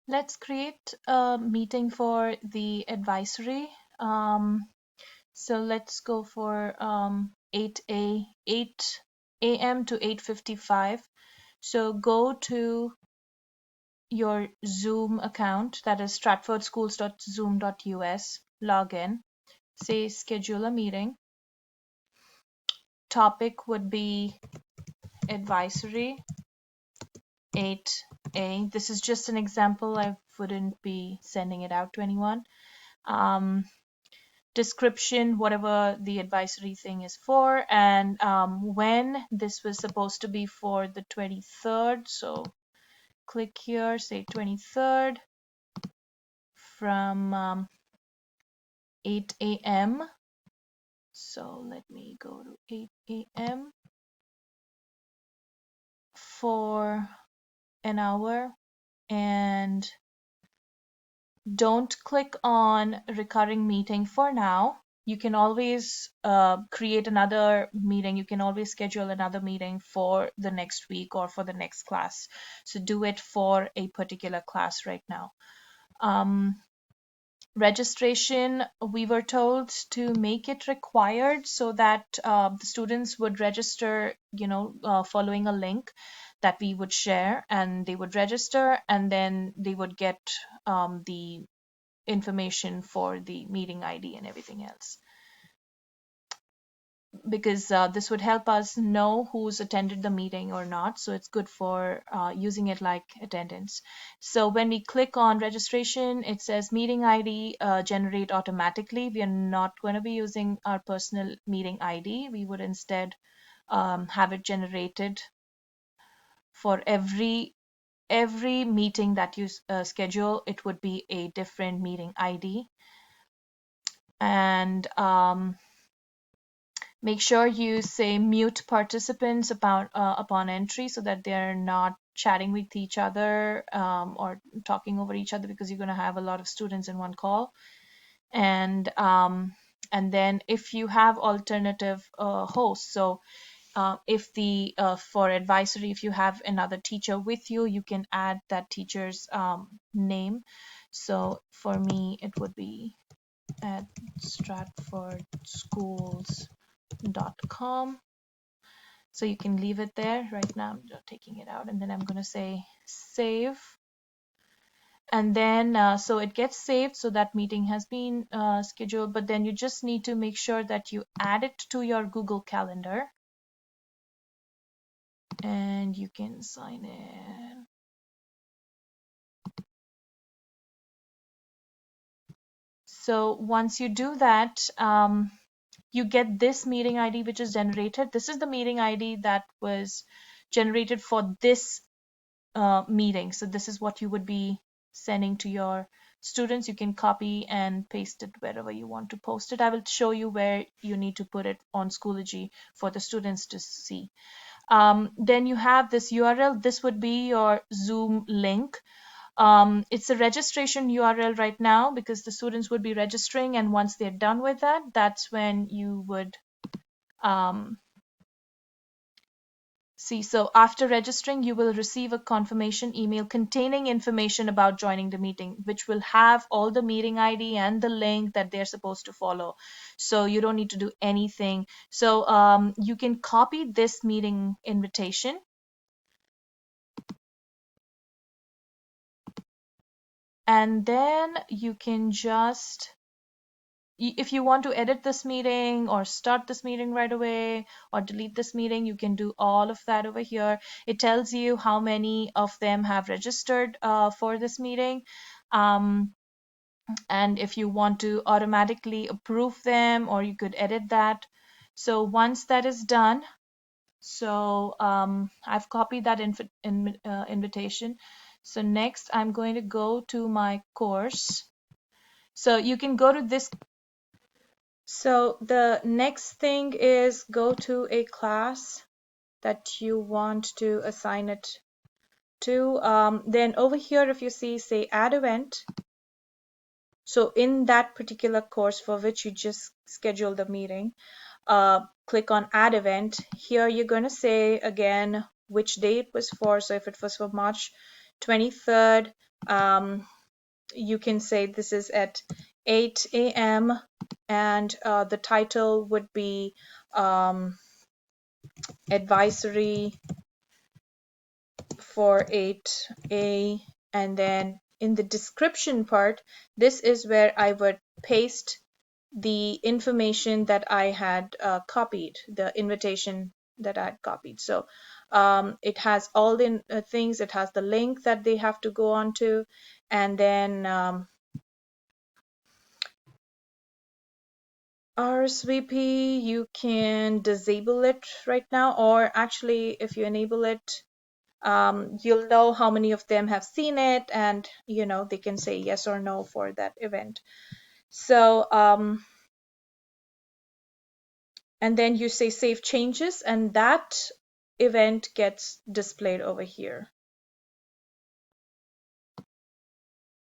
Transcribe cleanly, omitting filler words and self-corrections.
Let's create a meeting for the advisory. So let's go for 8 a.m. to 8:55. So go to your Zoom account, that is stratfordschools.zoom.us, log in, say schedule a meeting. Topic would be advisory 8A. This is just an example. I wouldn't be sending it out to anyone. Description, whatever the advisory thing is for, and when this was supposed to be for the 23rd. So click here, say 23rd from 8 a.m. So let me go to 8 a.m. for an hour, and don't click on recurring meeting for now. You can always create another meeting. You can always schedule another meeting for the next week or for the next class. So do it for a particular class right now. Registration, we were told to make it required so that the students would register, following a link that we would share, and they would register, and then they would get the information for the meeting ID and everything else, because this would help us know who's attended the meeting or not. So it's good for using it like attendance. So when we click on registration, it says meeting ID generate automatically. We are not going to be using our personal meeting ID. We would instead have it generated for every meeting that you schedule. It would be a different meeting ID. And make sure you say mute participants upon entry so that they're not chatting with each other or talking over each other, because you're going to have a lot of students in one call. And then if you have alternative hosts, so if the for advisory, if you have another teacher with you, you can add that teacher's name. So for me, it would be at stratfordschools.com. So you can leave it there. Right now I'm taking it out, and then I'm going to say save. And then so it gets saved, so that meeting has been scheduled. But then you just need to make sure that you add it to your Google Calendar, and you can sign in. So once you do that, you get this meeting ID which is generated. This is the meeting ID that was generated for this meeting. So this is what you would be sending to your students. You can copy and paste it wherever you want to post it. I will show you where you need to put it on Schoology for the students to see. Then you have this URL. This would be your Zoom link. It's a registration URL right now because the students would be registering, and once they're done with that, that's when you would see. So after registering, you will receive a confirmation email containing information about joining the meeting, which will have all the meeting ID and the link that they're supposed to follow. So you don't need to do anything. So you can copy this meeting invitation, and then you can just, if you want to edit this meeting or start this meeting right away or delete this meeting, you can do all of that over here. It tells you how many of them have registered for this meeting. And if you want to automatically approve them, or you could edit that. So once that is done, so I've copied that invitation. So next I'm going to go to my course. So you can go to this. So the next thing is go to a class that you want to assign it to. Then over here, if you see, say add event. So in that particular course for which you just scheduled the meeting, click on add event. Here you're going to say again which day it was for. So if it was for March 23rd, You can say this is at 8 a.m. and the title would be advisory for 8A, and then in the description part, this is where I would paste the information that I had copied, the invitation that I had copied. So it has all the things, it has the link that they have to go on to, and then RSVP, you can disable it right now, or actually, if you enable it, you'll know how many of them have seen it, and they can say yes or no for that event. So and then you say save changes, and that event gets displayed over here.